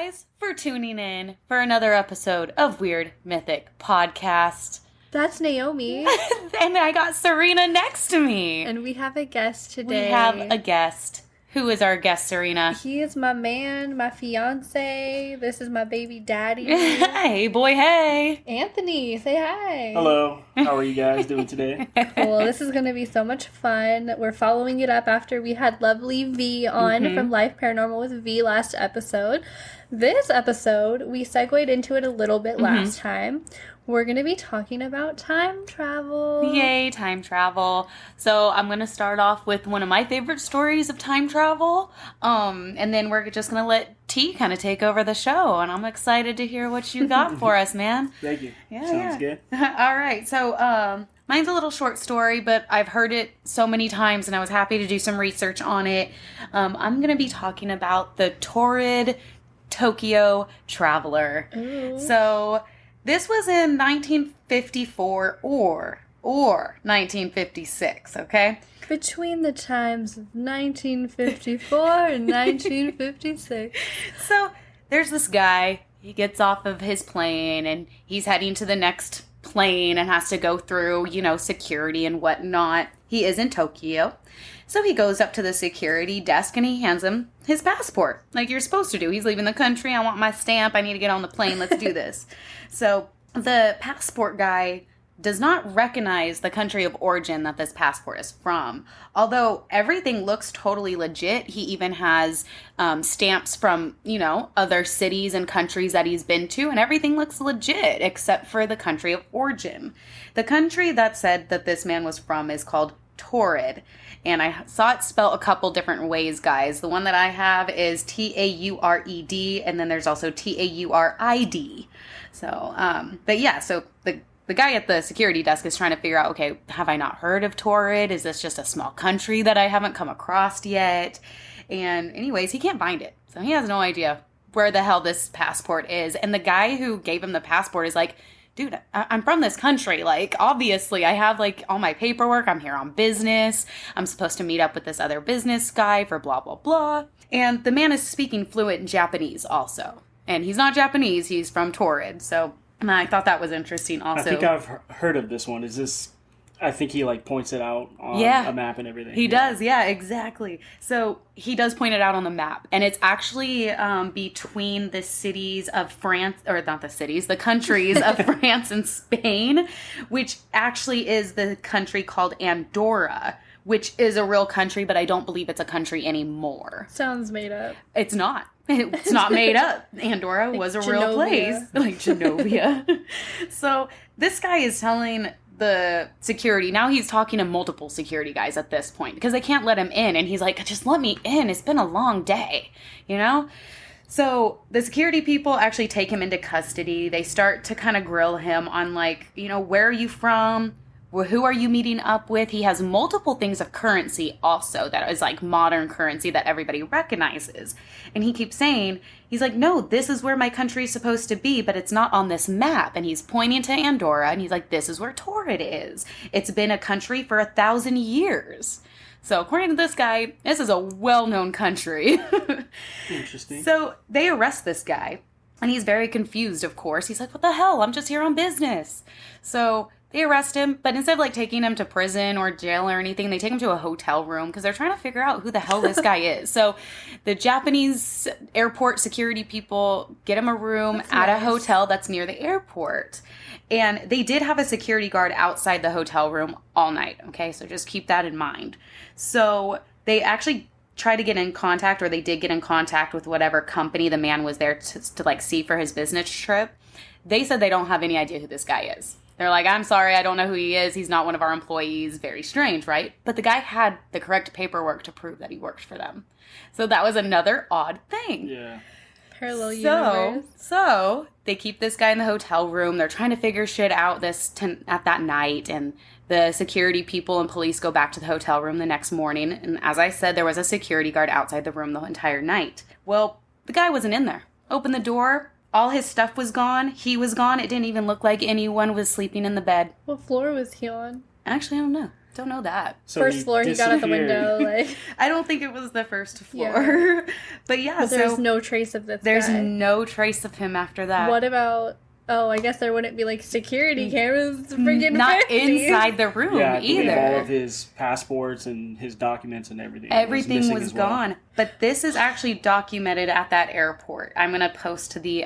guys, for tuning in for another episode of Weird Mythic Podcast. That's Naomi. And I got Serena next to me. And we have a guest today. We have a guest. Who is our guest, Serena? He is my man, my fiance. This is my baby daddy. Hey, boy, hey. Anthony, say hi. Hello. How are you guys doing today? Cool. This is going to be so much fun. We're following it up after we had lovely V on from Life Paranormal with V last episode. This episode, we segued into it a little bit last time. We're going to be talking about time travel. Yay, time travel. So I'm going to start off with one of my favorite stories of time travel. And then we're just going to let T kind of take over the show. And I'm excited to hear what you got for us, man. Thank you. Yeah, Sounds good. All right. So mine's a little short story, but I've heard it so many times and I was happy to do some research on it. I'm going to be talking about the Taurid Traveler. Ooh. So this was in 1954 or 1956, okay? Between the times of 1954 and 1956. So there's this guy, he gets off of his plane and he's heading to the next plane and has to go through, security and whatnot. He is in Tokyo. So he goes up to the security desk and he hands him his passport, like you're supposed to do. He's leaving the country. I want my stamp. I need to get on the plane. Let's do this. So the passport guy does not recognize the country of origin that this passport is from. Although everything looks totally legit. He even has stamps from, other cities and countries that he's been to, and everything looks legit except for the country of origin. The country that said that this man was from is called Taurid. And I saw it spelled a couple different ways, guys. The one that I have is Taured, and then there's also Taurid. So, but yeah, so the guy at the security desk is trying to figure out, okay, have I not heard of Taurid? Is this just a small country that I haven't come across yet? And anyways, he can't find it. So he has no idea where the hell this passport is. And the guy who gave him the passport is like, dude, I'm from this country. Like, obviously, I have, all my paperwork. I'm here on business. I'm supposed to meet up with this other business guy for blah, blah, blah. And the man is speaking fluent Japanese also. And he's not Japanese. He's from Taurid. So I thought that was interesting also. I think I've heard of this one. I think he, points it out on a map and everything. He does, yeah, exactly. So he does point it out on the map. And it's actually between the cities of France, or not the cities, the countries of France and Spain, which actually is the country called Andorra, which is a real country, but I don't believe it's a country anymore. Sounds made up. It's not. It's not made up. Andorra was a real place. Like Genovia. So this guy is telling the security, now he's talking to multiple security guys at this point because they can't let him in, and he's like, just let me in, it's been a long day, So the security people actually take him into custody. They start to kind of grill him on where are you from? Who are you meeting up with? He has multiple things of currency also that is modern currency that everybody recognizes. And he keeps saying, he's like, no, this is where my country is supposed to be, but it's not on this map. And he's pointing to Andorra and he's like, this is where Taurid is. It's been a country for 1,000 years. So according to this guy, this is a well-known country. Interesting. So they arrest this guy and he's very confused, of course. He's like, what the hell? I'm just here on business. So they arrest him, but instead of taking him to prison or jail or anything, they take him to a hotel room because they're trying to figure out who the hell this guy is. So the Japanese airport security people get him a room at a hotel that's near the airport. And they did have a security guard outside the hotel room all night, okay? So just keep that in mind. So they actually tried to get in contact, or they did get in contact with whatever company the man was there to see for his business trip. They said they don't have any idea who this guy is. They're like, I'm sorry, I don't know who he is. He's not one of our employees. Very strange, right? But the guy had the correct paperwork to prove that he worked for them. So that was another odd thing. Yeah. Parallel universe. So they keep this guy in the hotel room. They're trying to figure shit out at that night. And the security people and police go back to the hotel room the next morning. And as I said, there was a security guard outside the room the entire night. Well, the guy wasn't in there. Open the door. All his stuff was gone. He was gone. It didn't even look like anyone was sleeping in the bed. What floor was he on? Actually, I don't know. Don't know that. So First floor, he got out the window. Like, I don't think it was the first floor. Yeah. But yeah, but there's no trace of this there's guy. no trace of him after that. What about... Oh, I guess there wouldn't be, like, security cameras freaking Not 50. inside the room Yeah, I believe either. all of his passports and his documents and everything. Everything was as well. gone. But this is actually documented at that airport. I'm going to post the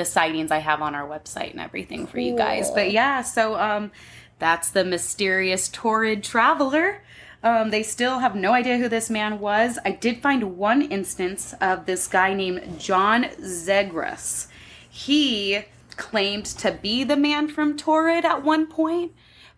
sightings I have on our website and everything for you guys. Cool. But yeah, so that's the mysterious Taurid Traveler. They still have no idea who this man was. I did find one instance of this guy named John Zegras. He claimed to be the man from Taurid at one point,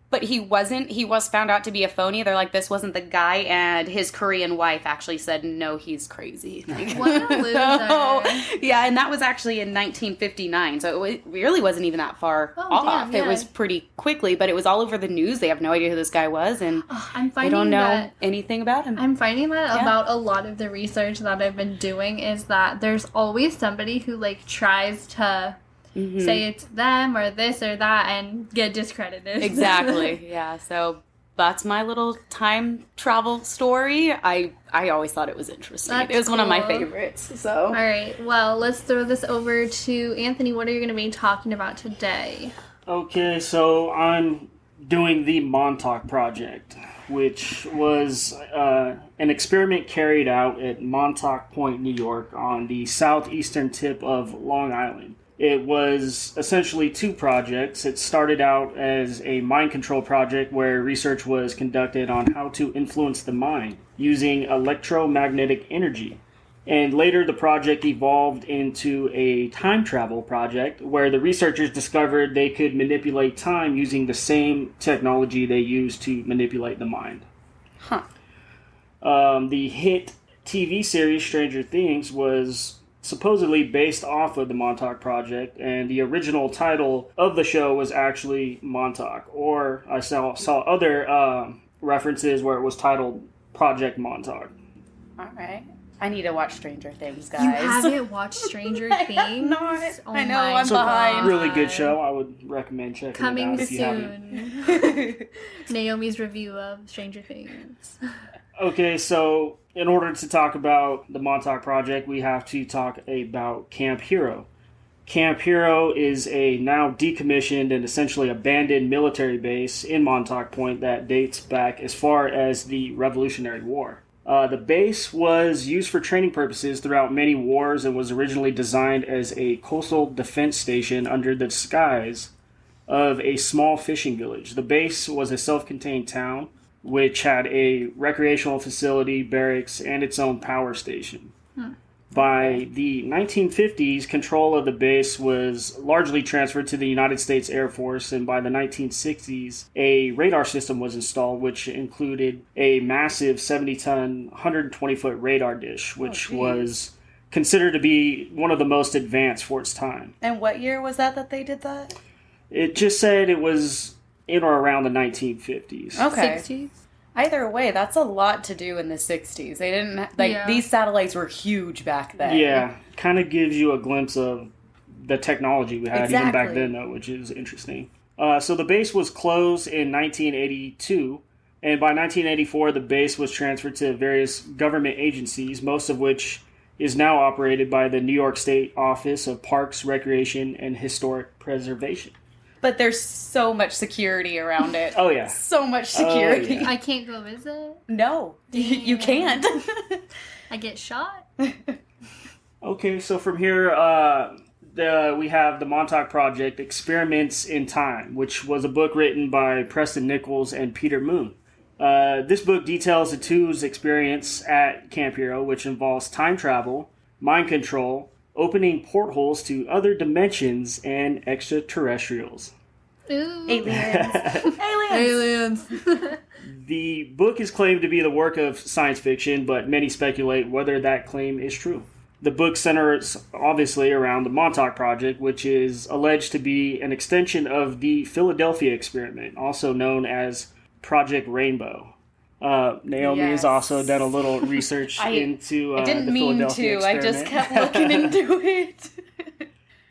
but he wasn't. He was found out to be a phony. They're like, this wasn't the guy, and his Korean wife actually said, no, he's crazy. Like, What a loser. yeah, and that was actually in 1959, so it really wasn't even that far off. Damn, It was pretty quickly, but it was all over the news. They have no idea who this guy was, and I'm they finding don't know that... anything about him. I'm finding that Yeah. about a lot of the research that I've been doing is that there's always somebody who, like, tries to say it's them or this or that and get discredited. Exactly. Yeah. So that's my little time travel story. I always thought it was interesting. That's It was one of my cool. favorites. So All right, well, let's throw this over to Anthony. What are you going to be talking about today? Okay, so I'm doing the Montauk Project, which was an experiment carried out at Montauk Point, New York, on the southeastern tip of Long Island. It was essentially two projects. It started out as a mind control project where research was conducted on how to influence the mind using electromagnetic energy. And later the project evolved into a time travel project where the researchers discovered they could manipulate time using the same technology they used to manipulate the mind. Huh. The hit TV series Stranger Things was supposedly based off of the Montauk Project, and the original title of the show was actually Montauk, or I saw other references where it was titled Project Montauk. All right. I need to watch Stranger Things, guys. You haven't watched Stranger Things? not. Oh I know, my I'm behind. God. Really good show. I would recommend checking Coming it out if you haven't. soon. Naomi's review of Stranger Things. Okay, so in order to talk about the Montauk Project, we have to talk about Camp Hero. Camp Hero is a now decommissioned and essentially abandoned military base in Montauk Point that dates back as far as the Revolutionary War. The base was used for training purposes throughout many wars and was originally designed as a coastal defense station under the disguise of a small fishing village. The base was a self-contained town which had a recreational facility, barracks, and its own power station. By the 1950s, control of the base was largely transferred to the United States Air Force, and by the 1960s, a radar system was installed, which included a massive 70-ton, 120-foot radar dish, which was considered to be one of the most advanced for its time. And what year was that they did that? It just said it was in or around the 1950s. Okay. 60s? Either way, that's a lot to do in the 60s. They didn't, these satellites were huge back then. Yeah, kind of gives you a glimpse of the technology we had even back Exactly. then, though, which is interesting. So the base was closed in 1982, and by 1984, the base was transferred to various government agencies, most of which is now operated by the New York State Office of Parks, Recreation, and Historic Preservation. But there's so much security around it. Oh, yeah. So much security. yeah. I can't go visit? No, you can't. I get shot? Okay, so from here, we have the Montauk Project, Experiments in Time, which was a book written by Preston Nichols and Peter Moon. This book details the two's experience at Camp Hero, which involves time travel, mind control, opening portholes to other dimensions, and extraterrestrials. Ooh. Aliens. Aliens. The book is claimed to be the work of science fiction, but many speculate whether that claim is true. The book centers obviously around the Montauk Project, which is alleged to be an extension of the Philadelphia experiment, also known as Project Rainbow. Naomi has also done a little research into I didn't the mean Philadelphia to. I experiment. just kept looking into it.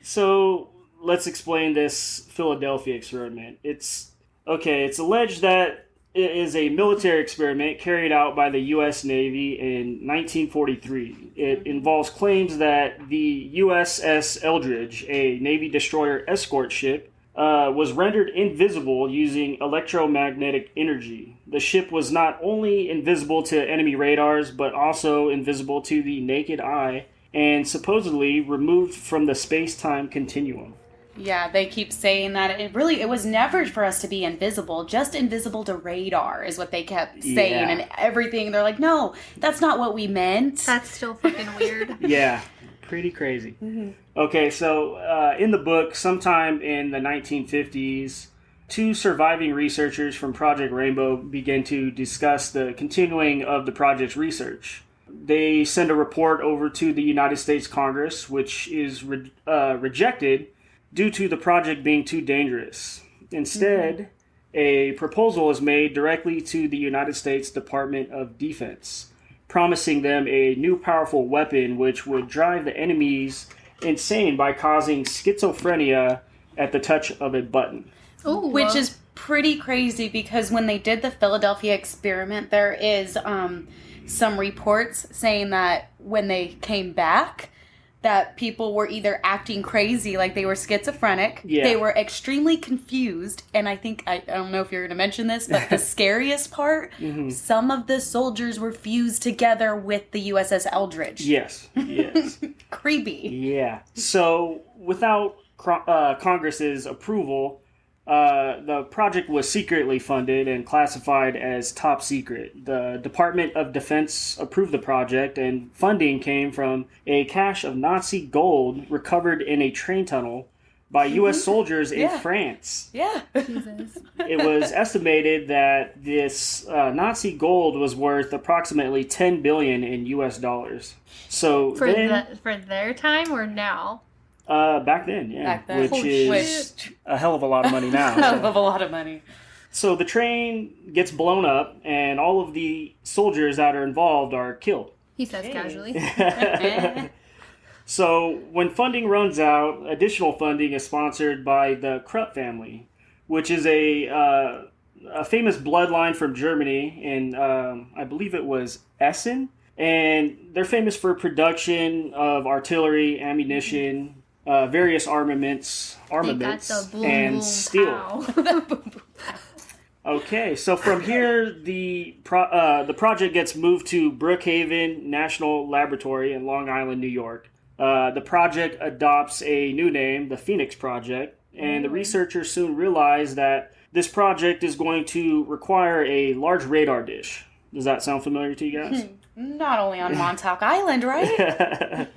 So let's explain this Philadelphia experiment. It's alleged that is a military experiment carried out by the U.S. Navy in 1943. It involves claims that the USS Eldridge, a Navy destroyer escort ship, was rendered invisible using electromagnetic energy. The ship was not only invisible to enemy radars, but also invisible to the naked eye, and supposedly removed from the space-time continuum. Yeah, they keep saying that it was never for us to be invisible, just invisible to radar is what they kept saying, and everything. They're like, no, that's not what we meant. That's still fucking weird. Yeah, pretty crazy. Mm-hmm. Okay, so in the book, sometime in the 1950s, 2 surviving researchers from Project Rainbow begin to discuss the continuing of the project's research. They send a report over to the United States Congress, which is rejected due to the project being too dangerous. Instead, a proposal is made directly to the United States Department of Defense, promising them a new powerful weapon which would drive the enemies insane by causing schizophrenia at the touch of a button. Ooh, which is pretty crazy because when they did the Philadelphia experiment, there is some reports saying that when they came back, that people were either acting crazy, like they were schizophrenic, they were extremely confused, and I don't know if you're going to mention this, but the scariest part, some of the soldiers were fused together with the USS Eldridge. Yes. Creepy. Yeah. So, without Congress's approval, the project was secretly funded and classified as top secret. The Department of Defense approved the project, and funding came from a cache of Nazi gold recovered in a train tunnel by U.S. soldiers in France. Yeah. Jesus. It was estimated that this Nazi gold was worth approximately $10 billion in U.S. dollars. So for their time or now? Back then, yeah. Back then. Which is a hell of a lot of money now. Hell of a lot of money. So the train gets blown up, and all of the soldiers that are involved are killed. He says casually. So when funding runs out, additional funding is sponsored by the Krupp family, which is a famous bloodline from Germany, and I believe it was Essen. And they're famous for production of artillery, ammunition, various armaments, and steel. Okay, so from here, the project gets moved to Brookhaven National Laboratory in Long Island, New York. The project adopts a new name, the Phoenix Project, and the researchers soon realize that this project is going to require a large radar dish. Does that sound familiar to you guys? Not only on Montauk Island, right?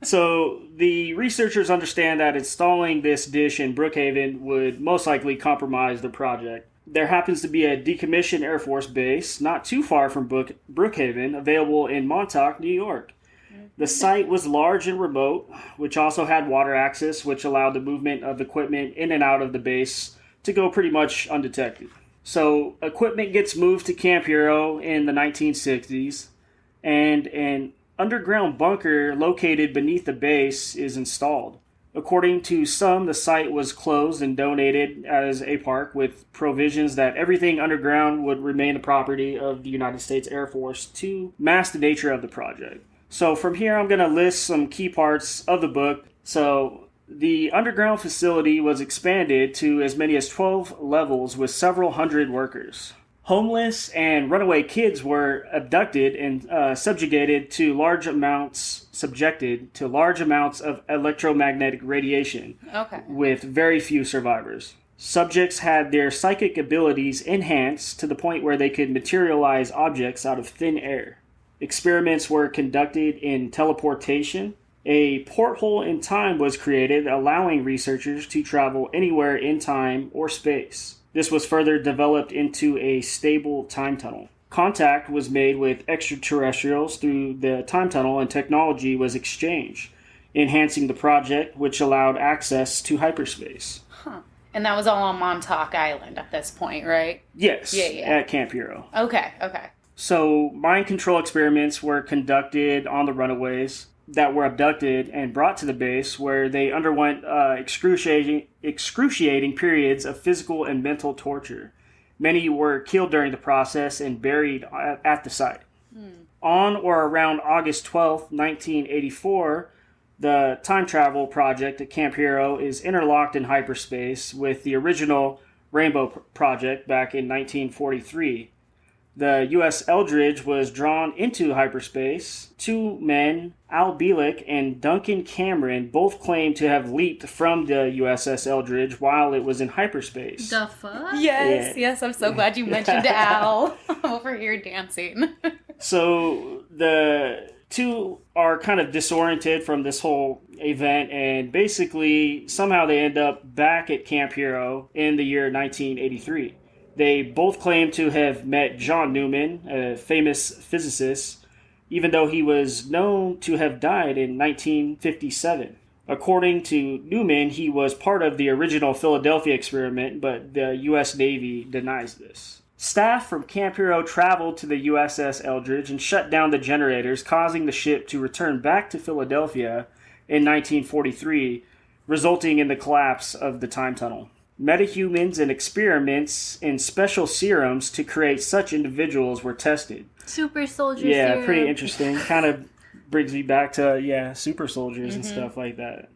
So the researchers understand that installing this dish in Brookhaven would most likely compromise the project. There happens to be a decommissioned Air Force base not too far from Brookhaven available in Montauk, New York. The site was large and remote, which also had water access, which allowed the movement of equipment in and out of the base to go pretty much undetected. So equipment gets moved to Camp Hero in the 1960s, and an underground bunker located beneath the base is installed. According to some, the site was closed and donated as a park with provisions that everything underground would remain the property of the United States Air Force to mask the nature of the project. So from here, I'm going to list some key parts of the book. So the underground facility was expanded to as many as 12 levels with several hundred workers. Homeless and runaway kids were abducted and subjected to large amounts of electromagnetic radiation, with very few survivors. Subjects had their psychic abilities enhanced to the point where they could materialize objects out of thin air. Experiments were conducted in teleportation. A porthole in time was created, allowing researchers to travel anywhere in time or space. This was further developed into a stable time tunnel. Contact was made with extraterrestrials through the time tunnel, and technology was exchanged, enhancing the project, which allowed access to hyperspace. Huh. And that was all on Montauk Island at this point, right? Yes, at Camp Hero. Okay. So, mind control experiments were conducted on the runaways that were abducted and brought to the base, where they underwent excruciating periods of physical and mental torture. Many were killed during the process and buried at the site. On or around August 12th, 1984, the time travel project at Camp Hero is interlocked in hyperspace with the original Rainbow Project back in 1943. The U.S. Eldridge was drawn into hyperspace. Two men, Al Bielek and Duncan Cameron, both claimed to have leaped from the USS Eldridge while it was in hyperspace. The fuck? Yes, I'm so glad you mentioned Al. I'm over here dancing. So the two are kind of disoriented from this whole event, and basically somehow they end up back at Camp Hero in the year 1983. They both claim to have met John Newman, a famous physicist, even though he was known to have died in 1957. According to Newman, he was part of the original Philadelphia experiment, but the U.S. Navy denies this. Staff from Camp Hero traveled to the USS Eldridge and shut down the generators, causing the ship to return back to Philadelphia in 1943, resulting in the collapse of the time tunnel. Metahumans and experiments in special serums to create such individuals were tested. Super soldier Yeah, serum. pretty interesting. Kind of brings me back to, super soldiers and stuff like that.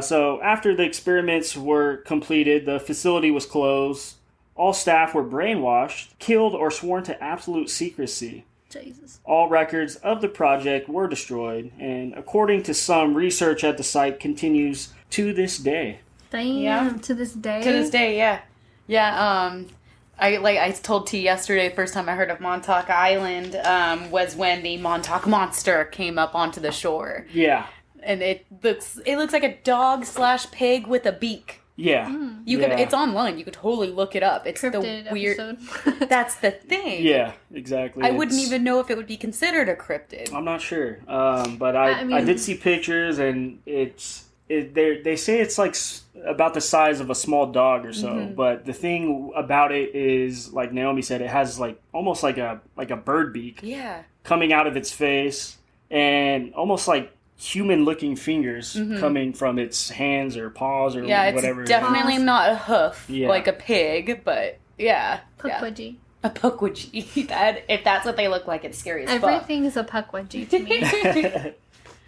So after the experiments were completed, the facility was closed. All staff were brainwashed, killed, or sworn to absolute secrecy. Jesus. All records of the project were destroyed, and according to some, research at the site continues to this day. Damn, Yeah. to this day? To this day, yeah. Yeah, I told T yesterday, the first time I heard of Montauk Island was when the Montauk Monster came up onto the shore. Yeah. And it looks like a dog / pig with a beak. Yeah. It's online. You could totally look it up. It's Cryptid the weird episode. That's the thing. Yeah, exactly. I wouldn't even know if it would be considered a cryptid. I'm not sure. But I did see pictures, and they say it's like about the size of a small dog or so. Mm-hmm. But the thing about it is, like Naomi said, it has like almost like a bird beak coming out of its face, and almost like human-looking fingers coming from its hands or paws or whatever. It's definitely not a hoof Yeah. like a pig, but yeah. Pukwudgie. A pukwudgie. If that's what they look like, it's scary as fuck. Everything is a pukwudgie to me.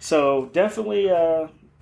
So definitely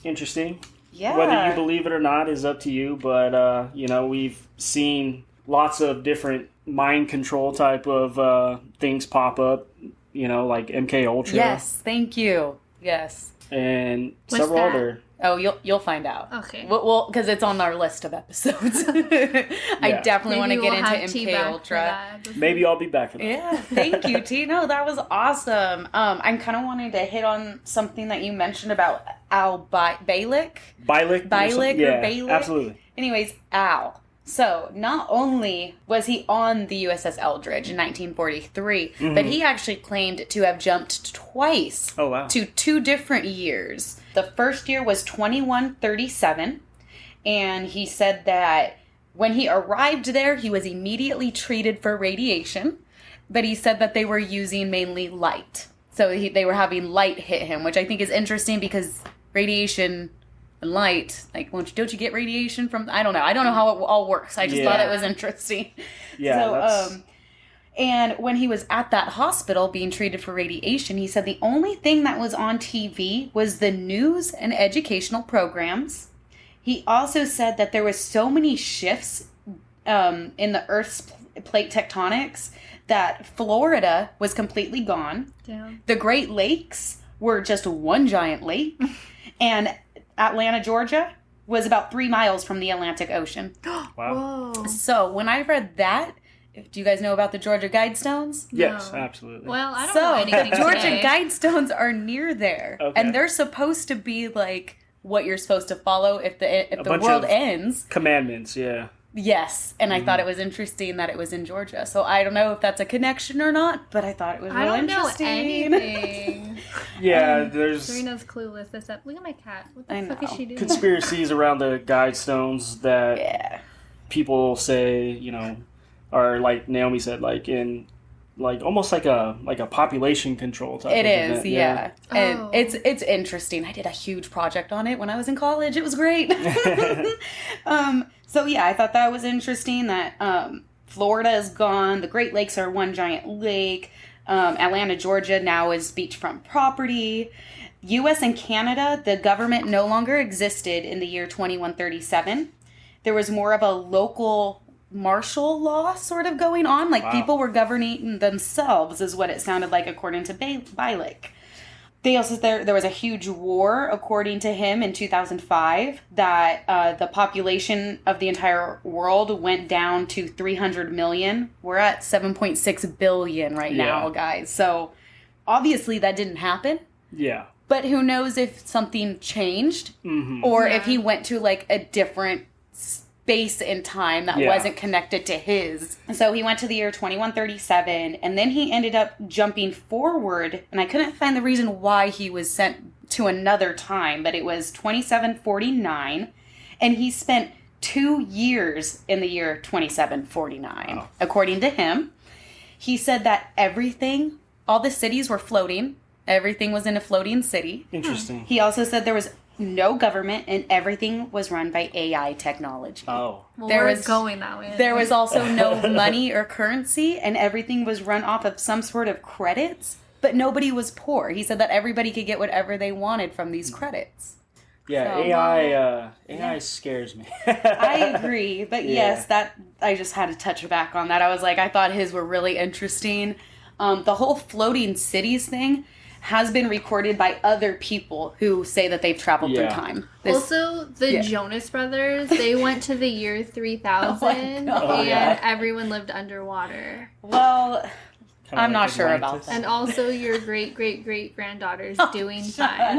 interesting. Yeah. Whether you believe it or not is up to you, but we've seen lots of different mind control type of things pop up, like MK Ultra. Yes, thank you. Yes. And What's several that? other. Oh, you'll find out. Okay. Well, because it's on our list of episodes. I definitely want to Maybe get we'll into have T MK back for Ultra. that. Maybe I'll be back for that. Yeah, thank you, Tino. That was awesome. I'm kind of wanting to hit on something that you mentioned about Al Bielek. Bielek? Bielek or Yeah, Bielek? absolutely. Anyways, Al. So, not only was he on the USS Eldridge in 1943, but he actually claimed to have jumped twice to 2 different years. The first year was 2137, and he said that when he arrived there, he was immediately treated for radiation, but he said that they were using mainly light. So they were having light hit him, which I think is interesting because radiation and light, like, don't you get radiation from? I don't know how it all works. I just thought it was interesting. Yeah. And when he was at that hospital being treated for radiation, he said the only thing that was on TV was the news and educational programs. He also said that there was so many shifts in the Earth's plate tectonics that Florida was completely gone. Damn. The Great Lakes were just one giant lake. And Atlanta, Georgia was about 3 miles from the Atlantic Ocean. Wow. Whoa. So when I read that, do you guys know about the Georgia Guidestones? Yes, No. absolutely. Well, I don't know So anything the Georgia today. Guidestones are near there, Okay. and they're supposed to be like what you're supposed to follow if the bunch world of ends. Commandments, yeah. Yes, and I thought it was interesting that it was in Georgia. So I don't know if that's a connection or not, but I thought it was I real don't know interesting. anything. Yeah, there's Serena's clueless. Look at my cat. What the I fuck is know. she doing? conspiracies around the Guidestones that Yeah. people say, are like Naomi said, like in like almost like a population control type It of is, event. yeah. And Oh. it's interesting. I did a huge project on it when I was in college. It was great. So yeah, I thought that was interesting that Florida is gone. The Great Lakes are one giant lake. Atlanta, Georgia now is beachfront property. U.S. and Canada, the government no longer existed in the year 2137. There was more of a local martial law sort of going on. Like, people were governing themselves, is what it sounded like, according to Bialik. They also there was a huge war, according to him, in 2005, that the population of the entire world went down to 300 million. We're at 7.6 billion right now, guys. So, obviously, that didn't happen. Yeah. But who knows if something changed, or if he went to, like, a different space in time that wasn't connected to his. So he went to the year 2137, and then he ended up jumping forward, and I couldn't find the reason why he was sent to another time, but it was 2749, and he spent 2 years in the year 2749, according to him. He said that everything, all the cities were floating. Everything was in a floating city. Interesting. He also said there was no government and everything was run by AI technology. Well, we're going that way. There was also no money or currency, and everything was run off of some sort of credits, but nobody was poor. He said that everybody could get whatever they wanted from these credits. Yeah, so, AI scares me. I agree, but yes, that I just had to touch back on that. I was like, I thought his were really interesting. The whole floating cities thing has been recorded by other people who say that they've traveled through time. Also, the Jonas Brothers, they went to the year 3000 and everyone lived underwater. Well, I'm not sure about that. And also your great-great-great-granddaughter's doing fine.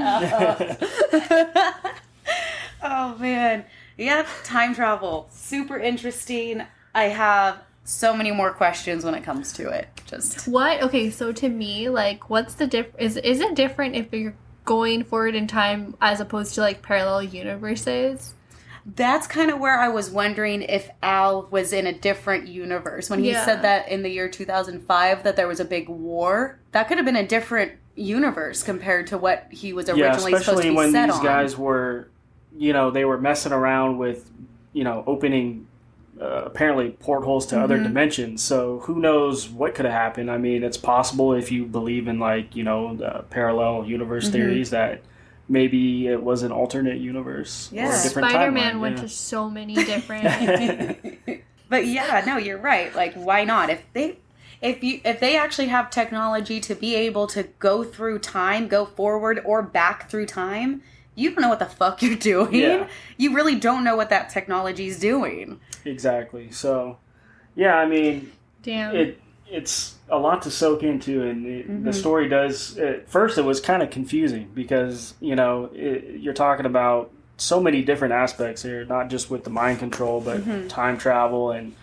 Oh, man. Yep, time travel. Super interesting. I have so many more questions when it comes to it. What? Okay, so to me, like, what's the difference? Is it different if you're going forward in time as opposed to, like, parallel universes? That's kind of where I was wondering if Al was in a different universe. When he said that in the year 2005 that there was a big war, that could have been a different universe compared to what he was originally supposed to be set on. Especially when these guys were, they were messing around with, opening apparently portholes to other dimensions. So who knows what could have happened. I mean, it's possible if you believe in, like, the parallel universe theories that maybe it was an alternate universe or a different Spider-Man timeline. went to so many different... But yeah, no, you're right. Like, why not? If they actually have technology to be able to go through time, go forward or back through time, you don't know what the fuck you're doing. Yeah. You really don't know what that technology is doing. Exactly. So, yeah, I mean, damn, it's a lot to soak into, and the story does. At first, it was kind of confusing because you're talking about so many different aspects here, not just with the mind control, but time travel and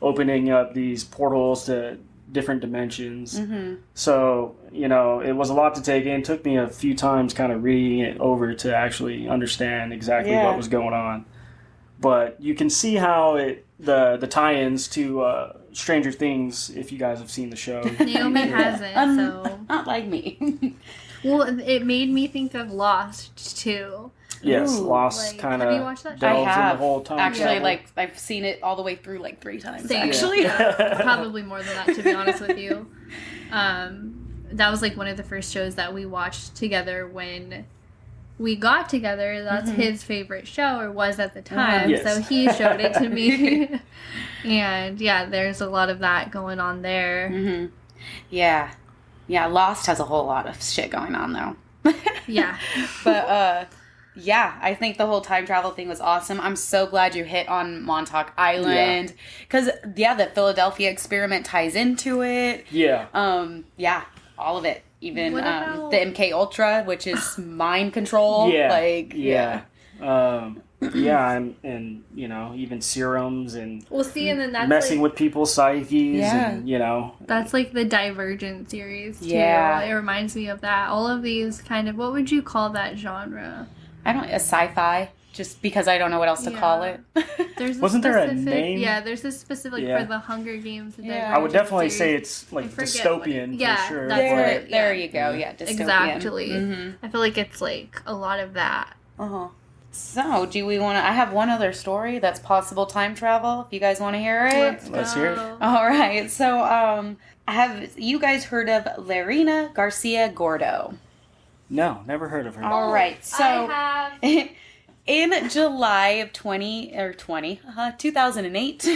opening up these portals to different dimensions. So, it was a lot to take in. It took me a few times kind of reading it over to actually understand exactly what was going on. But you can see how the tie-ins to Stranger Things, if you guys have seen the show. Naomi hasn't, so... Not like me. Well, it made me think of Lost, too. Yes, Lost kind of delves in the whole time. Actually, like, I've seen it all the way through, like, 3 times, Same. actually. Yeah. Probably more than that, to be honest with you. That was, like, one of the first shows that we watched together when we got together. That's his favorite show, or was at the time. Yes. So he showed it to me. And, yeah, there's a lot of that going on there. Yeah. Yeah, Lost has a whole lot of shit going on, though. Yeah. But, yeah, I think the whole time travel thing was awesome. I'm so glad you hit on Montauk Island. Because, the Philadelphia experiment ties into it. Yeah. Yeah, all of it. Even the MK Ultra, which is mind control. Yeah. And even serums and and then that's messing with people's psyches and that's like the Divergent series too. Yeah. It reminds me of that. All of these kind of, what would you call that genre? A sci-fi, just because I don't know what else to call it. Wasn't there a name? Yeah, there's a specific for the Hunger Games. I would definitely say it's like dystopian for sure. There you go. Yeah, dystopian. Exactly. I feel like it's like a lot of that. So, do we want to... I have one other story that's possible time travel, if you guys want to hear it. Let's hear it. All right. So, have you guys heard of Lorena Garcia Gordo? No, never heard of her. All right. So, I have. in July of 2008,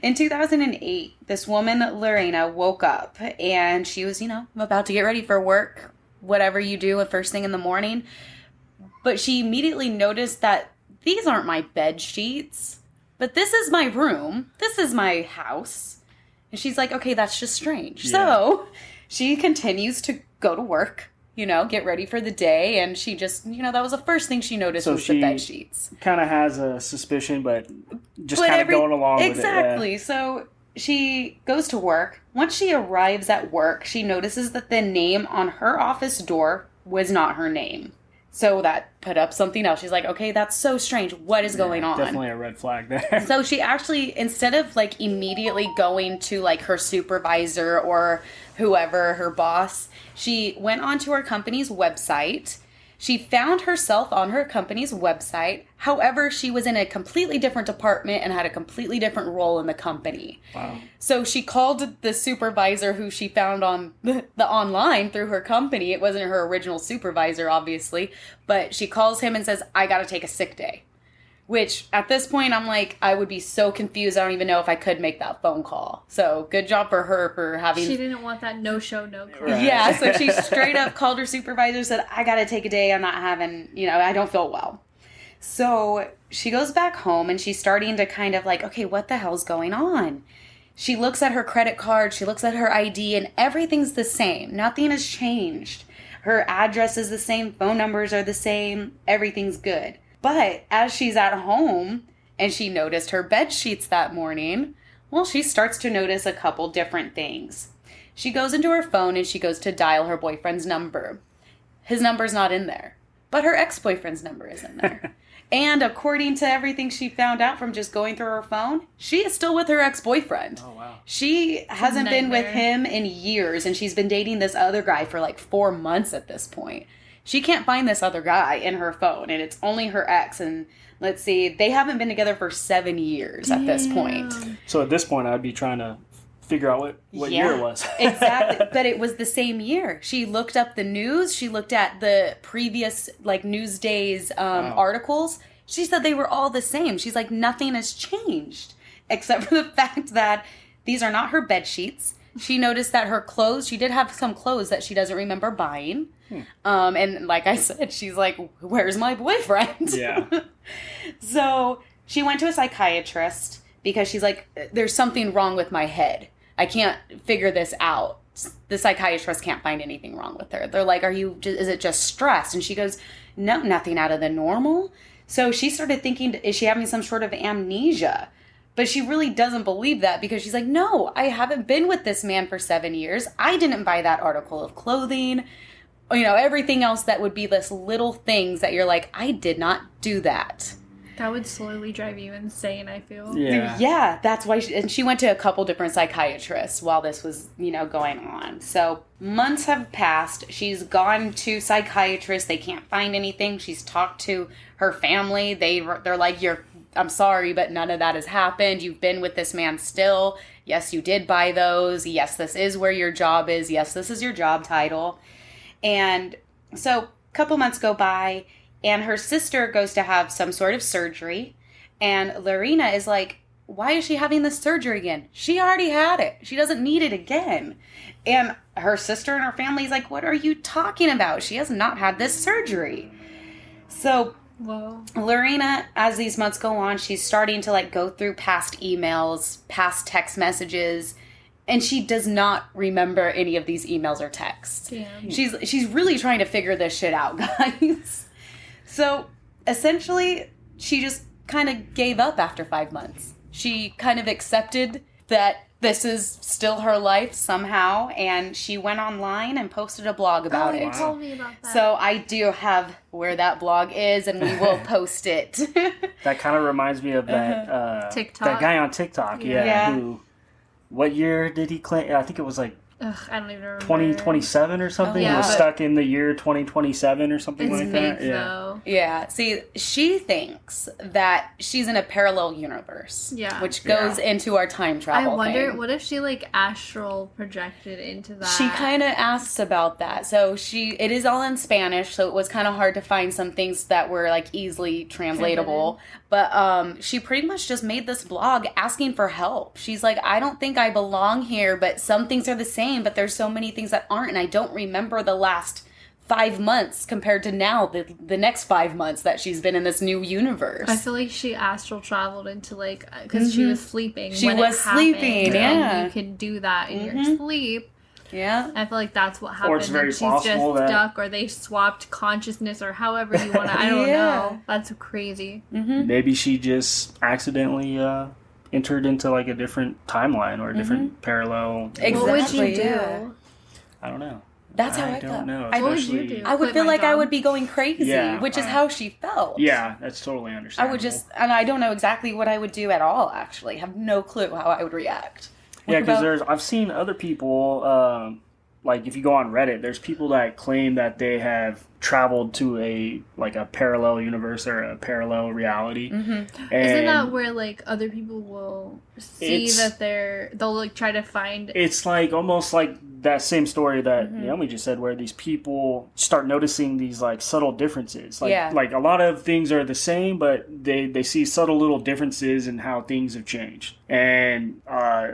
in 2008, this woman, Lorena, woke up and she was, about to get ready for work, whatever you do at first thing in the morning. But she immediately noticed that these aren't my bed sheets, but this is my room. This is my house. And she's like, okay, that's just strange. Yeah. So she continues to go to work. Get ready for the day, and she just, that was the first thing she noticed was the bed sheets. Kind of has a suspicion, but just kind of going along with it. Exactly. So she goes to work. Once she arrives at work, she notices that the name on her office door was not her name. So that put up something else. She's like, okay, that's so strange. What is going on? Definitely a red flag there. So she actually, instead of immediately going to her supervisor or whoever, her boss, she went onto her company's website. She found herself on her company's website. However, she was in a completely different department and had a completely different role in the company. Wow. So she called the supervisor who she found on the online through her company. It wasn't her original supervisor, obviously. But she calls him and says, I got to take a sick day. Which, at this point, I'm like, I would be so confused. I don't even know if I could make that phone call. So, good job for her for having... She didn't want that no-show, no-call. Right. Yeah, so she straight up called her supervisor, said, I gotta take a day. I'm not having, I don't feel well. So, she goes back home, and she's starting to kind of okay, what the hell's going on? She looks at her credit card, she looks at her ID, and everything's the same. Nothing has changed. Her address is the same, phone numbers are the same, everything's good. But as she's at home and she noticed her bed sheets that morning, well, she starts to notice a couple different things. She goes into her phone and she goes to dial her boyfriend's number. His number's not in there, but her ex-boyfriend's number is in there. And according to everything she found out from just going through her phone, she is still with her ex-boyfriend. Oh, wow. She hasn't been with him in years, and she's been dating this other guy for 4 months at this point. She can't find this other guy in her phone, and it's only her ex. And let's see, they haven't been together for 7 years at this point. So at this point, I'd be trying to figure out what year it was. Exactly. But it was the same year. She looked up the news. She looked at the previous, Newsday's articles. She said they were all the same. She's like, nothing has changed, except for the fact that these are not her bed sheets. She noticed that her clothes, she did have some clothes that she doesn't remember buying. And like I said, she's like, where's my boyfriend? Yeah. So she went to a psychiatrist because she's like, there's something wrong with my head. I can't figure this out. The psychiatrist can't find anything wrong with her. They're like, is it just stress? And she goes, no, nothing out of the normal. So she started thinking, is she having some sort of amnesia? But she really doesn't believe that because she's like, no, I haven't been with this man for 7 years. I didn't buy that article of clothing. Everything else that would be this little things that you're like, I did not do that. That would slowly drive you insane, I feel. Yeah, that's why she went to a couple different psychiatrists while this was, going on. So months have passed. She's gone to psychiatrists. They can't find anything. She's talked to her family. They're like, I'm sorry, but none of that has happened. You've been with this man still. Yes, you did buy those. Yes, this is where your job is. Yes, this is your job title. And so a couple months go by, and her sister goes to have some sort of surgery. And Lorena is like, why is she having this surgery again? She already had it. She doesn't need it again. And her sister and her family is like, what are you talking about? She has not had this surgery. So whoa. Lorena, as these months go on, she's starting to go through past emails, past text messages, and she does not remember any of these emails or texts. Damn. She's really trying to figure this shit out, guys. So essentially, she just kind of gave up after 5 months. She kind of accepted that this is still her life somehow, and she went online and posted a blog about it. You told me about that. So I do have where that blog is, and we will post it. That kind of reminds me of that TikTok. that guy on TikTok. Yeah. Who? What year did he claim? I think it was I don't even remember. 2027 or something. Yeah. We're stuck in the year 2027 or something It's like fake, that. Yeah. though. Yeah. See, she thinks that she's in a parallel universe. Yeah. Which goes into our time travel I wonder, thing. what if she, like, astral projected into that? She kind of asks about that. So it is all in Spanish, so it was kind of hard to find some things that were, like, easily translatable. But she pretty much just made this blog asking for help. She's like, I don't think I belong here, but some things are the same, but there's so many things that aren't, and I don't remember the last 5 months compared to now, the next 5 months that she's been in this new universe. I feel like she astral traveled into, like, because she was sleeping. She when was it happened, sleeping, yeah. And you can do that in your sleep. Yeah. I feel like that's what happened. Or it's very and she's possible just that... stuck, or they swapped consciousness, or however you want to. I don't know. That's crazy. Maybe she just accidentally entered into, like, a different timeline or a different parallel. Exactly. What would you do? Yeah. I don't know. That's how I don't felt. know. What would you do? I would Quit feel my like I job? would be going crazy, Yeah, which is how she felt. Yeah, that's totally understandable. I would just, and I don't know exactly what I would do at all, actually. I have no clue how I would react. Yeah, because I've seen other people, like if you go on Reddit, there's people that claim that they have traveled to a parallel universe or a parallel reality. And Isn't that where, like, other people will see that they'll, like, try to find... It's like almost like that same story that Naomi just said, where these people start noticing these, like, subtle differences. Like a lot of things are the same, but they see subtle little differences in how things have changed. And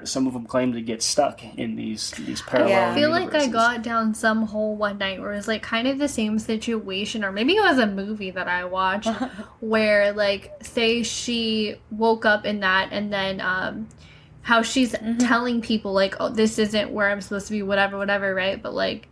some of them claim to get stuck in these parallel I feel like I universes. got down some hole one night where it was, like, kind of the same situation, or maybe it was a movie that I watched where, like, say she woke up in that, and then how she's telling people, like, oh, this isn't where I'm supposed to be, whatever, right? But, like,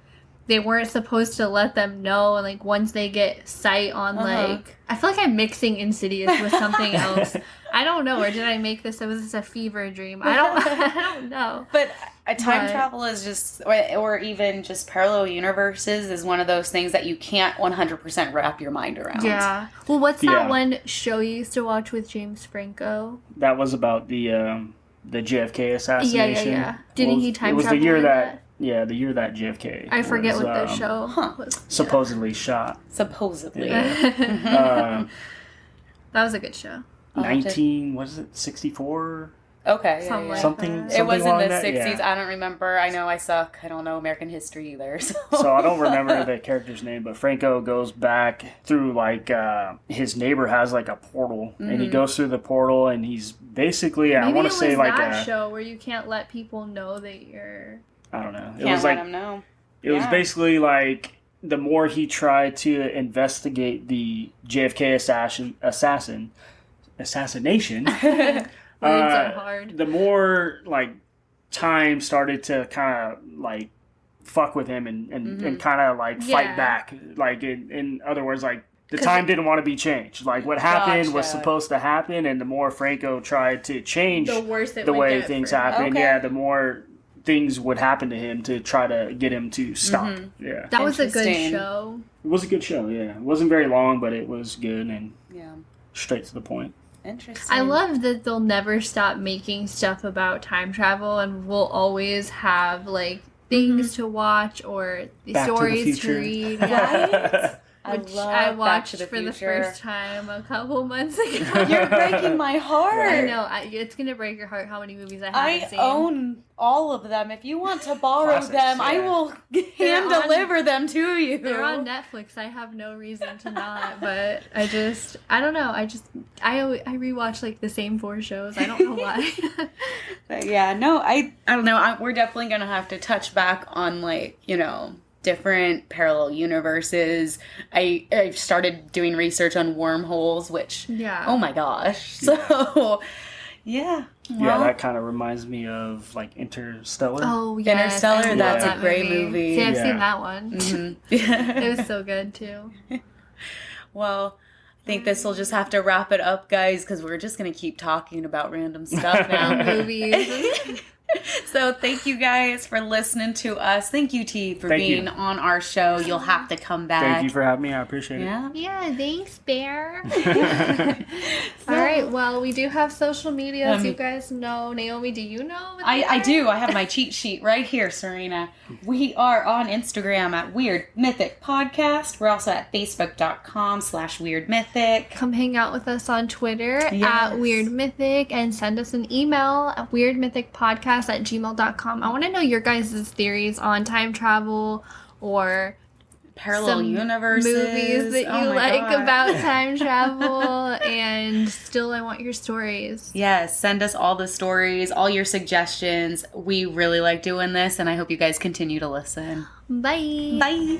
they weren't supposed to let them know, and, like, once they get sight on, like, I feel like I'm mixing Insidious with something else. I don't know, or did I make this? Was this a fever dream? I don't know. But time travel is just, or even just parallel universes is one of those things that you can't 100% wrap your mind around. Yeah. Well, what's that one show you used to watch with James Franco? That was about the JFK assassination. Yeah. Didn't he time travel? It was the year in that the year that JFK. I forget was, what the show was. Supposedly shot. Supposedly. That was a good show. 64? Okay. Something It was in along the that? 60s. Yeah. I don't remember. I know I suck. I don't know American history either. So I don't remember the character's name, but Franco goes back through, like, his neighbor has, like, a portal, and he goes through the portal, and he's basically, I want to say, like, that show where you can't let people know that you're... I don't know. It Can't was let like, them know. It was basically, like, the more he tried to investigate the JFK assassination, Words are hard. the more, like, time started to kind of, like, fuck with him and kind of, like, fight back. Like, in other words, like, the time didn't want to be changed. Like, what happened was supposed to happen, and the more Franco tried to change the way things happened, the more things would happen to him to try to get him to stop. Yeah. That was a good show. It was a good show, yeah. It wasn't very long, but it was good and straight to the point. Interesting. I love that they'll never stop making stuff about time travel, and we'll always have, like, things to watch or stories to read. Right? Which I watched for the first time a couple months ago. You're breaking my heart. I know. It's going to break your heart how many movies I haven't seen. I own all of them. If you want to borrow them, I will hand-deliver them to you. They're on Netflix. I have no reason to not, but I don't know. I rewatch, like, the same 4 shows. I don't know why. But I don't know. We're definitely going to have to touch back on, like, different parallel universes. I started doing research on wormholes, which oh my gosh. So that kind of reminds me of, like, Interstellar. Oh yeah, Interstellar. That's a great movie. See, I've seen that one. It was so good too. Well, I think this will just have to wrap it up, guys, because we're just going to keep talking about random stuff now. Movies. So thank you guys for listening to us. Thank you, T, for being on our show. You'll have to come back. Thank you for having me. I appreciate it. Yeah, thanks, Bear. All right, well, we do have social media, as you guys know. Naomi, do you know? I do. I have my cheat sheet right here, Serena. We are on Instagram at Weird Mythic Podcast. We're also at Facebook.com/Weird Mythic. Come hang out with us on Twitter at Weird Mythic and send us an email at weirdmythicpodcast@gmail.com. I want to know your guys' theories on time travel or parallel universes, movies that you like about time travel, and still I want your stories. Yes, send us all the stories, all your suggestions. We really like doing this, and I hope you guys continue to listen. Bye. Bye.